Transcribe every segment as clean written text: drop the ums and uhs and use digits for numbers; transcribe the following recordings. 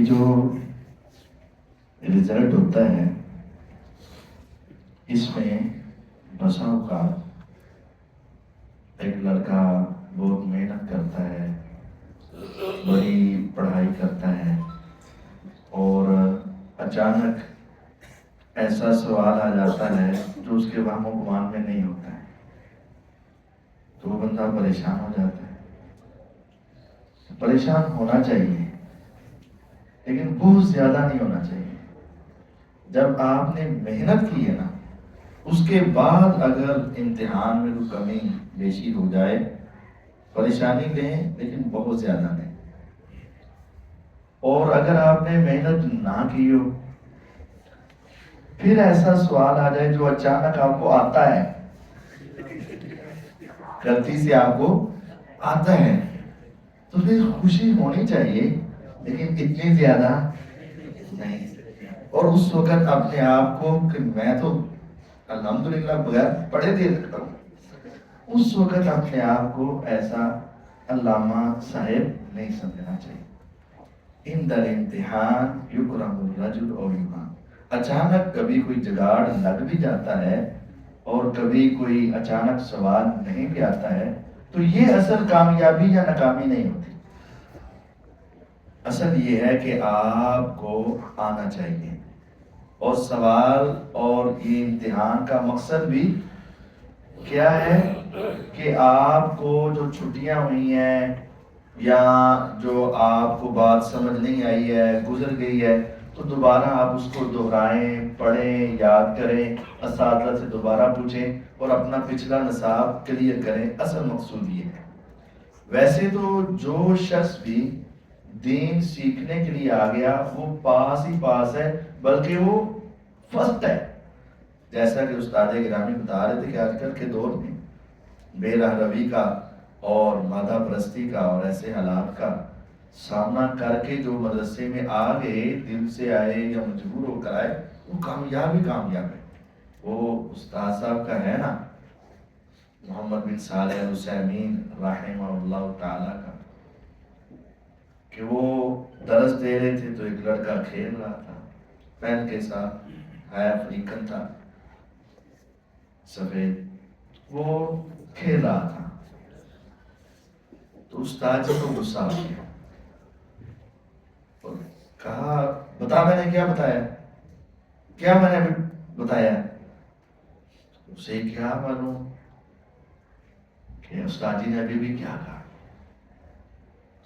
جو رزلٹ ہوتا ہے اس میں بسا اوقات ایک لڑکا بہت محنت کرتا ہے، بڑی پڑھائی کرتا ہے، اور اچانک ایسا سوال آ جاتا ہے جو اس کے وہم و گمان میں نہیں ہوتا ہے، تو وہ بندہ پریشان ہو جاتا ہے۔ پریشان ہونا چاہیے لیکن بہت زیادہ نہیں ہونا چاہیے۔ جب آپ نے محنت کی ہے نا، اس کے بعد اگر امتحان میں کوئی کمی بیشی ہو جائے، پریشانی لیں لیکن بہت زیادہ نہیں۔ اور اگر آپ نے محنت نہ کی ہو، پھر ایسا سوال آ جائے جو اچانک آپ کو آتا ہے، غلطی سے آپ کو آتا ہے، تو پھر خوشی ہونی چاہیے لیکن اتنی زیادہ نہیں۔ اور اس وقت اپنے آپ کو کہ میں تو الحمدللہ بغیر پڑھے دے سکتا ہوں، اس وقت اپنے آپ کو ایسا علامہ صاحب نہیں سمجھنا چاہیے۔ ان در امتحان یکرم الرجل اور یہان، اچانک کبھی کوئی جگاڑ لگ بھی جاتا ہے اور کبھی کوئی اچانک سوال نہیں بھی آتا ہے، تو یہ اصل کامیابی یا ناکامی نہیں ہوتی۔ اصل یہ ہے کہ آپ کو آنا چاہیے، اور سوال اور یہ امتحان کا مقصد بھی کیا ہے کہ آپ کو جو چھٹیاں ہوئی ہیں یا جو آپ کو بات سمجھ نہیں آئی ہے، گزر گئی ہے، تو دوبارہ آپ اس کو دہرائیں، پڑھیں، یاد کریں، اساتذہ سے دوبارہ پوچھیں اور اپنا پچھلا نصاب کلیئر کریں۔ اصل مقصود یہ ہے۔ ویسے تو جو شخص بھی دین سیکھنے کے لیے آ گیا وہ پاس ہی پاس ہے، بلکہ وہ فرسٹ ہے۔ جیسا کہ استاد گرامی بتا رہے تھے کہ آج کل کے دور میں بے راہ روی کا اور مادہ پرستی کا اور ایسے حالات کا سامنا کر کے جو مدرسے میں آ گئے، دل سے آئے یا مجبور ہو کر آئے، وہ کامیاب ہی کامیاب ہے۔ وہ استاد صاحب کا ہے نا، محمد بن صالح العثیمین رحمہ اللہ تعالیٰ کا، کہ وہ درس دے رہے تھے تو ایک لڑکا کھیل رہا تھا، پین کے ساتھ، ہے افریقن تھا، سفید، وہ کھیل رہا تھا۔ تو استاد جی کو غصہ آ گیا اور کہا بتا میں نے کیا بتایا، کیا میں نے بتایا؟ اسے کیا معلوم کہ استاد جی نے ابھی بھی کیا کہا۔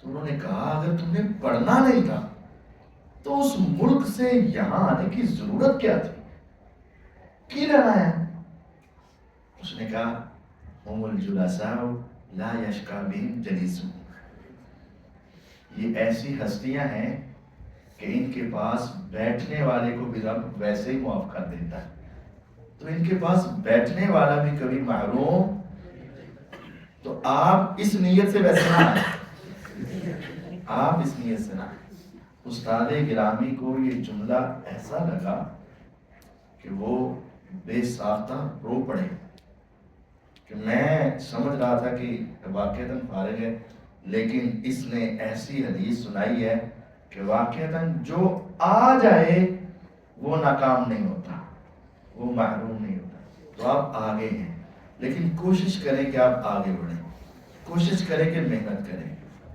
تو انہوں نے کہا اگر تمہیں پڑھنا نہیں تھا تو اس ملک سے یہاں آنے کی ضرورت کیا تھی، کی رہنا ہے؟ اس نے کہا ہم الجلساء لا یشقی بہم جلیسہم، یہ ایسی ہستیاں ہیں کہ ان کے پاس بیٹھنے والے کو بھی رب ویسے ہی معاف کر دیتا ہے، تو ان کے پاس بیٹھنے والا بھی کبھی محروم۔ تو آپ اس نیت سے ویسے نہ آئے، آپ اس نیت سے نہ آئے۔ استاد گرامی کو یہ جملہ ایسا لگا کہ وہ بے ساختہ رو پڑے، کہ میں سمجھ رہا تھا کہ واقعتاً فارغ ہے، لیکن اس نے ایسی حدیث سنائی ہے کہ واقعتاً جو آ جائے وہ ناکام نہیں ہوتا، وہ محروم نہیں ہوتا۔ تو آپ آگے ہیں، لیکن کوشش کریں کہ آپ آگے بڑھیں، کوشش کریں کہ محنت کریں۔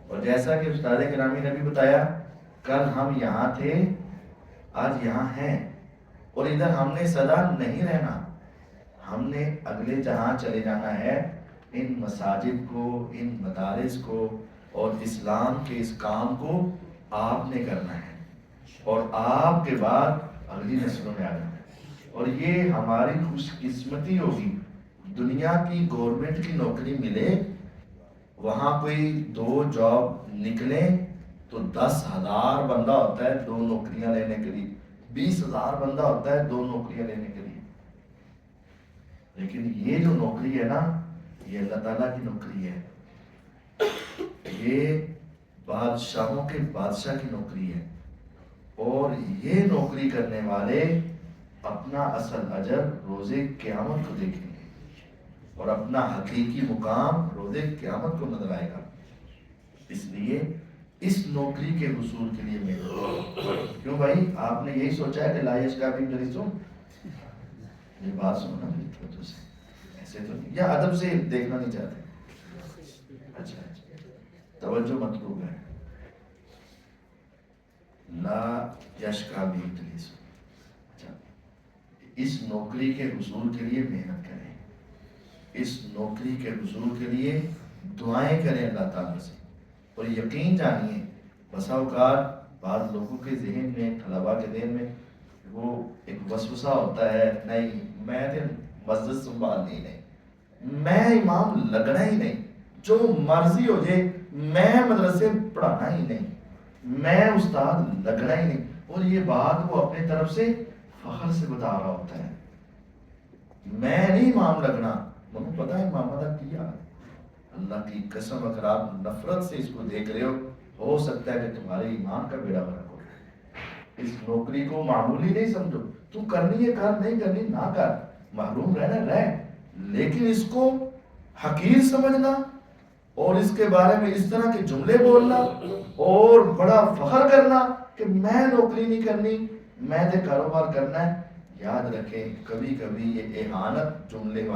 اور جیسا کہ استاد گرامی نے بھی بتایا، کل ہم یہاں تھے، آج یہاں ہیں، اور ادھر ہم نے سدا نہیں رہنا، ہم نے اگلے جہاں چلے جانا ہے۔ ان مساجد کو، ان مدارس کو اور اسلام کے اس کام کو آپ نے کرنا ہے، اور آپ کے بعد اگلی نسلوں میں آنا ہے۔ اور یہ ہماری خوش قسمتی ہوگی، دنیا کی گورنمنٹ کی نوکری ملے، وہاں کوئی 2 جاب نکلیں تو 10,000 بندہ ہوتا ہے 2 نوکریاں لینے کے لیے، 20,000 بندہ ہوتا ہے 2 نوکریاں لینے کے لیے۔ لیکن یہ جو نوکری ہے نا، یہ اللہ تعالیٰ کی نوکری ہے، یہ بادشاہوں کے بادشاہ کی نوکری ہے، اور یہ نوکری کرنے والے اپنا اصل اجر روز قیامت کو دیکھیں گے، اور اپنا حقیقی مقام روز قیامت کو نظر آئے گا۔ اس لیے اس نوکری کے حصول کے لیے محنت. کیوں بھائی آپ نے یہی سوچا ہے کہ لا یشقی بی جلیسہ؟ یہ بات سننا میری توجہ سے، ایسے تو نہیں، یا ادب سے دیکھنا نہیں چاہتے. اچھا توجہ مطلوب ہے. لا یشقی بی جلیسہ، اچھا اس نوکری کے حصول کے لیے محنت کریں، اس نوکری کے حصول کے لیے دعائیں کریں اللہ تعالیٰ سے. اور یقین جانیے بسا اوقات بعض لوگوں کے ذہن میں، طلباء کے ذہن میں وہ ایک وسوسہ ہوتا ہے، نہیں میں تو مسجد سنبھالنی ہی نہیں، میں امام لگنا ہی نہیں، جو مرضی ہو جائے میں مدرسے پڑھانا ہی نہیں، میں استاد لگنا ہی نہیں. اور یہ بات وہ اپنے طرف سے فخر سے بتا رہا ہوتا ہے، میں نہیں امام لگنا. مجھے پتا ہے امام ادا کیا. اللہ کی قسم اگر آپ نفرت سے اس کو دیکھ رہے ہو سکتا ہے کہ تمہارے ایمان کا بیڑا غرق ہو. اس نوکری کو معمولی نہیں سمجھو، تو کرنی ہے کر، نہیں کرنی نہ کر، محروم رہنا رہ، لیکن اس کو حقیر سمجھنا اور اس کے بارے میں اس طرح کے جملے بولنا اور بڑا فخر کرنا کہ میں نوکری نہیں کرنی، میں تو کاروبار کرنا ہے. یاد رکھیں کبھی کبھی یہ اہانت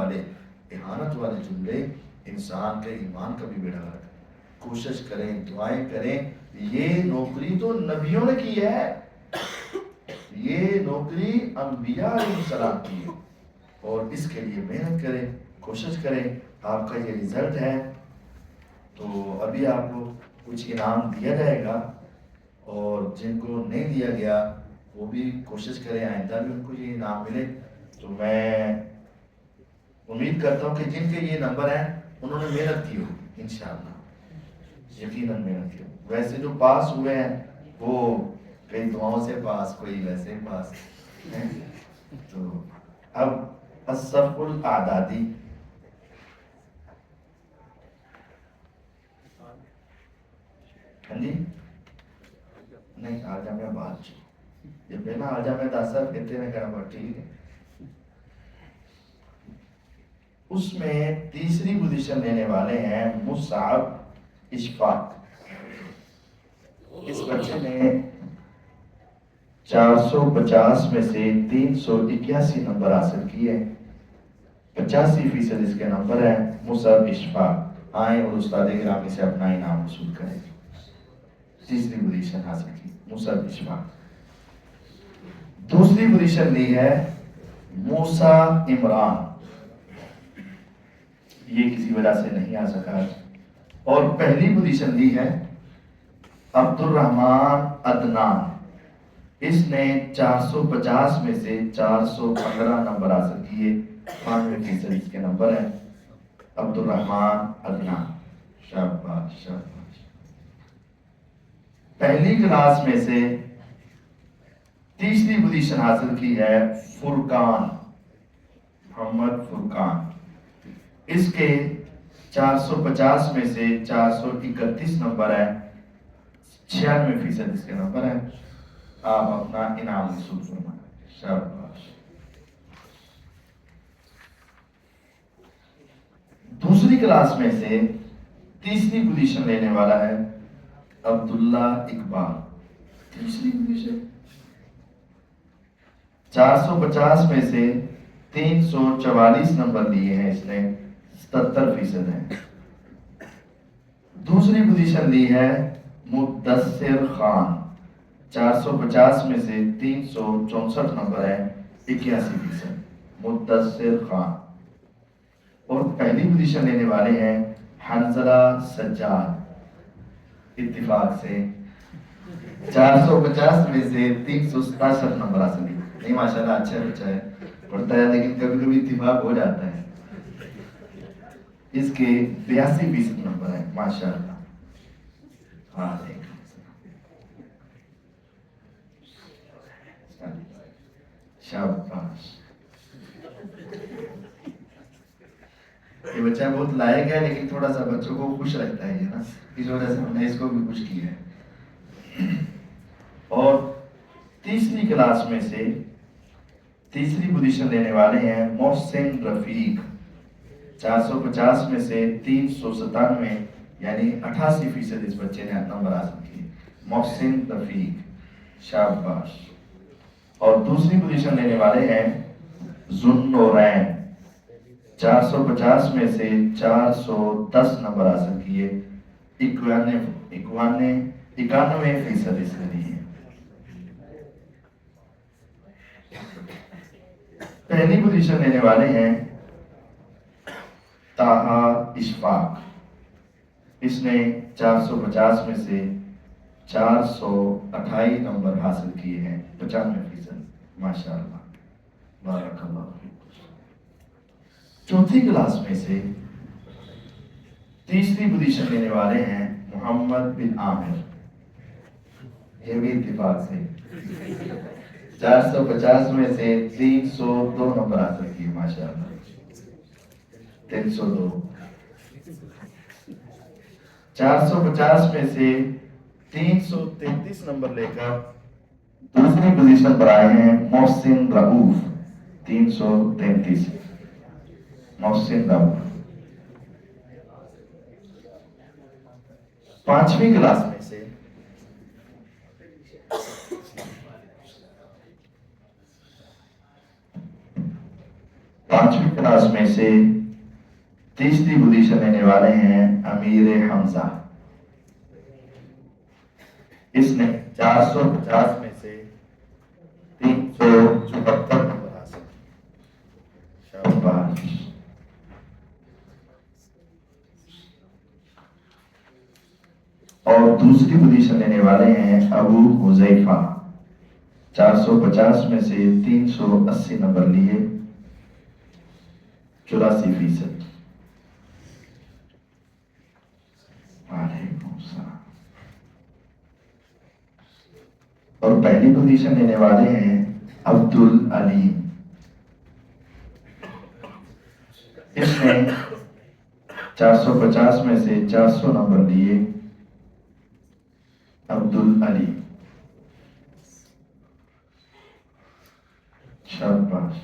والے جملے انسان کے ایمان کا بھی بیڑا غرق ہے. کوشش کریں، دعائیں کریں. یہ نوکری تو نبیوں نے کی ہے، یہ نوکری انبیاء علیہ السلام کی ہے، اور اس کے لیے محنت کریں، کوشش کریں. آپ کا یہ رزلٹ ہے. تو ابھی آپ کو کچھ انعام دیا جائے گا، اور جن کو نہیں دیا گیا وہ بھی کوشش کریں آئندہ بھی ان کو یہ انعام ملے. تو میں امید کرتا ہوں کہ جن کے یہ نمبر ہیں انہوں نے محنت کی ہو، انشاءاللہ یقیناً محنت کی ہو. ویسے جو پاس ہوئے ہیں وہ کئی دعاؤں سے پاس، کوئی ویسے پاس ہیں. تو اب الصف الاعدادی، ہاں جی نہیں آ جا میں بات یہ پہلا آ جا میں 10 سال کہتے ہیں کہنا بات ٹھیک ہے. اس میں تیسری پوزیشن لینے والے ہیں مصعب اشفاق. اس بچے نے 450 میں سے 381 نمبر حاصل کیے، 85% اس کے نمبر ہیں. مصعب اشفاق آئیں اور استاد گرامی سے اپنا انعام وصول کریں. تیسری پوزیشن حاصل کی مصعب اشفاق. دوسری پوزیشن لی ہے موسیٰ عمران، یہ کسی وجہ سے نہیں آ سکا. اور پہلی پوزیشن لی ہے عبد الرحمن عدنان. اس نے 450 میں سے 415 نمبر حاصل کیے، 92% اس کے نمبر ہیں. عبد الرحمن عدنان، شاباش شاباش. پہلی کلاس میں سے تیسری پوزیشن حاصل کی ہے فرقان، محمد فرقان. اس کے 450 میں سے 431 نمبر ہے، 96% اس کے نمبر ہیں. آپ اپنا انعام وصول فرمائیں. شاباش. دوسری کلاس میں سے تیسری پوزیشن لینے والا ہے عبداللہ اقبال. تیسری پوزیشن 450 میں سے 344 نمبر لیے ہیں اس نے، 77% ہیں. دوسری پوزیشن لی ہے مدثر خان. 450 میں سے 364 نمبر ہیں، 81%. مدثر خان. اور پہلی پوزیشن لینے والے ہیں حنظلہ سجاد. اتفاق سے 450 میں سے 367 نمبر حاصل کیے. نہیں ماشاءاللہ اچھا بچہ ہے، پڑھتا ہے، لیکن کبھی کبھی اتفاق ہو جاتا ہے. اس کے 82% نمبر ہیں ماشاءاللہ. ہاں شاباش. یہ بچہ بہت لائق ہے، لیکن تھوڑا سا بچوں کو خوش رکھتا ہے یہ نا، اس وجہ سے ہم نے اس کو بھی خوش کیا ہے. اور تیسری کلاس میں سے تیسری پوزیشن لینے والے ہیں محسن رفیق. 450 میں سے 397، یعنی 88% اس بچے نے نمبر حاصل کیے. محسن رفیق شاباش. اور دوسری پوزیشن لینے والے ہیں ذوالنورین. 450 میں سے 410 نمبر حاصل کیے. 91% اس نے لیے. پہلی پوزیشن لینے والے ہیں طاہا اشفاق. اس نے 450 میں سے 428 نمبر حاصل کیے ہیں. 95%. ماشاء اللہ بارک اللہ فیک. چوتھی کلاس میں سے تیسری پوزیشن لینے والے ہیں محمد بن عامر. یہ بھی اتفاق سے 450 میں سے 302 نمبر حاصل کیے. ماشاء اللہ 302. 450 میں سے 333 نمبر لے کر دوسری پوزیشن پر آئے ہیں محسن رؤوف. 333 محسن رؤوف. پانچویں کلاس میں سے تیسری پوزیشن لینے والے ہیں امیر حمزہ. اس نے 450 میں سے 374 نمبر حاصل. شاباش. اور دوسری پوزیشن لینے والے ہیں ابو حذیفہ. 450 میں سے 380 نمبر لیے. 84%. اور پہلی پوزیشن لینے والے ہیں عبد العلیم. اس نے 450 میں سے 400 نمبر لیے. عبد العلیم شاباش.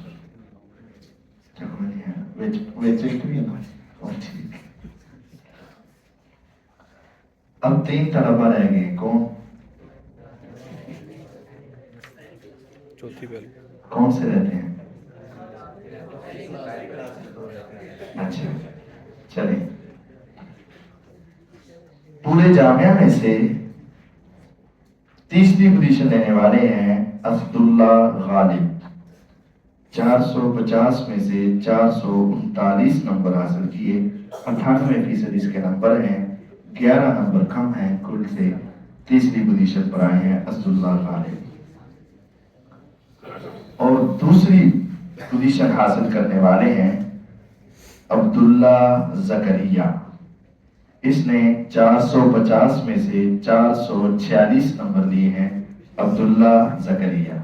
اب 3 طلبہ رہ گئے. کون کون سے رہتے ہیں؟ اچھا چلیں. پورے جامعہ میں سے تیسری پوزیشن لینے والے ہیں اسد اللہ غالب. 450 میں سے 439 نمبر حاصل کیے. 98% اس کے نمبر ہیں. 11 نمبر کم ہیں کل سے. تیسری پوزیشن پر آئے ہیں اسد اللہ غالب. اور دوسری پوزیشن حاصل کرنے والے ہیں عبداللہ زکریا. اس نے 450 میں سے 446 نمبر لیے ہیں. عبداللہ زکریا.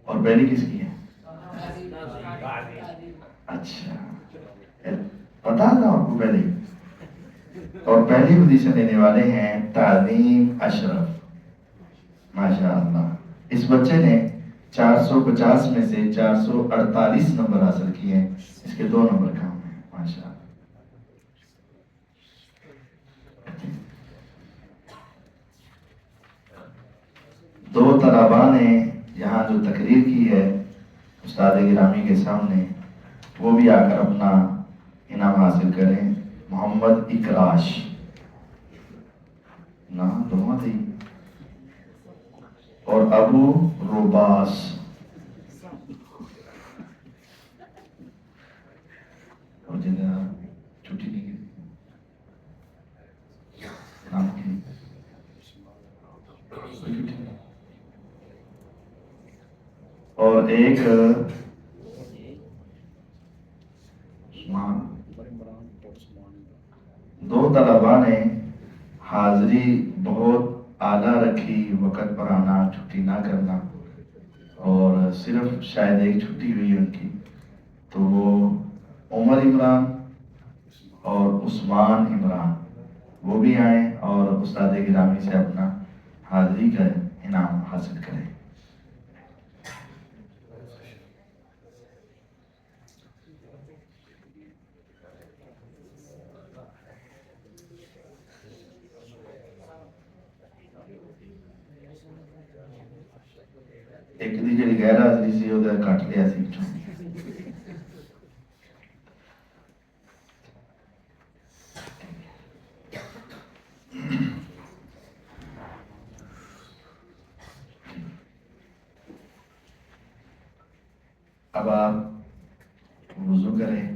اور پہلی کس کی ہے؟ اچھا پتا تھا آپ کو پہلے. اور پہلی پوزیشن لینے والے ہیں تعلیم اشرف. ماشاء اللہ. اس بچے نے 450 میں سے 448 نمبر حاصل کیے ہیں. اس کے 2 نمبر کم ہیں. ماشاء اللہ. دو طلباء نے یہاں جو تقریر کی ہے استاد گرامی کے سامنے، وہ بھی آ کر اپنا انعام حاصل کریں. محمد اکراش نام دونوں تھی اور ابو روباس. اور جنہیں چھٹی نہیں کی نام کی اور ایک دو طلباء نے حاضری بہت اعلیٰ رکھی. وقت پر آنا، چھٹی نہ کرنا. اور صرف شاید ایک چھٹی ہوئی ان کی. تو وہ عمر عمران اور عثمان عمران وہ بھی آئیں اور استاد گرامی سے اپنا حاضری کا انعام حاصل کریں. ایک دی جڑی غیر حاضری سی وہ کٹ لیا سی وچوں۔ اب آپ وضو کریں،